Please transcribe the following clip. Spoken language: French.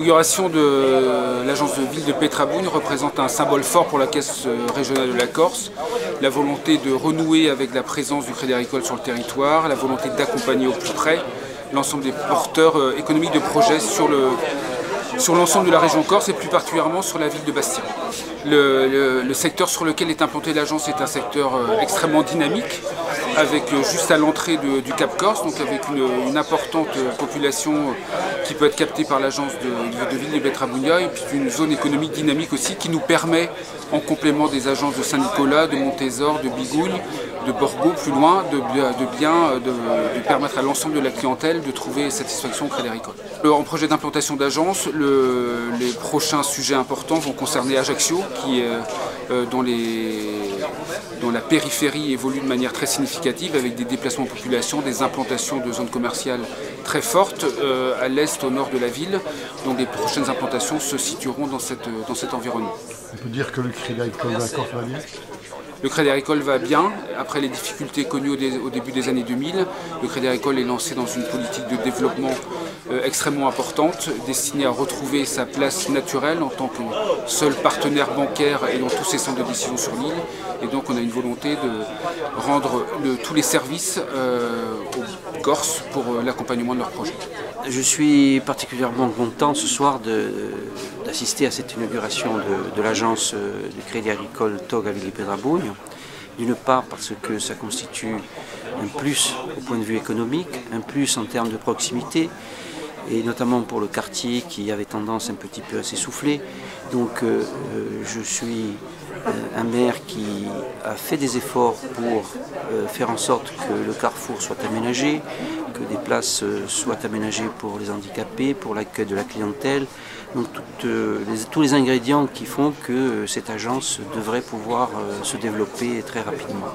L'inauguration de l'agence de ville de Pétrabougne représente un symbole fort pour la caisse régionale de la Corse, la volonté de renouer avec la présence du Crédit Agricole sur le territoire, la volonté d'accompagner au plus près l'ensemble des porteurs économiques de projets sur l'ensemble de la région Corse et plus particulièrement sur la ville de Bastia. Le secteur sur lequel est implantée l'agence est un secteur extrêmement dynamique, avec juste à l'entrée du Cap Corse, donc avec une importante population qui peut être captée par l'agence de ville de Pétrabougne, et puis une zone économique dynamique aussi qui nous permet, en complément des agences de Saint-Nicolas, de Montésor, de Bigougne, de Borgo, plus loin, de permettre à l'ensemble de la clientèle de trouver satisfaction au Crédit Agricole. En projet d'implantation d'agence, les prochains sujets importants vont concerner Ajaccio, qui dont la périphérie évolue de manière très significative, avec des déplacements de population, des implantations de zones commerciales très fortes à l'est, au nord de la ville. Donc les prochaines implantations se situeront dans cet environnement. On peut dire que le Crédit Agricole de la Corse va bien ? Le Crédit Agricole va bien, après les difficultés connues au début des années 2000. Le Crédit Agricole est lancé dans une politique de développement extrêmement importante, destinée à retrouver sa place naturelle en tant que seul partenaire bancaire ayant tous ses centres de décision sur l'île. Et donc on a une volonté de rendre tous les services aux Corses pour l'accompagnement de leurs projets. Je suis particulièrement content ce soir d'assister à cette inauguration de l'agence du Crédit Agricole TOG à Ville de Pétrabougne. D'une part parce que ça constitue un plus au point de vue économique, un plus en termes de proximité, et notamment pour le quartier qui avait tendance un petit peu à s'essouffler. Donc je suis un maire qui a fait des efforts pour faire en sorte que le carrefour soit aménagé, que des places soient aménagées pour les handicapés, pour l'accueil de la clientèle. Donc tous les ingrédients qui font que cette agence devrait pouvoir se développer très rapidement.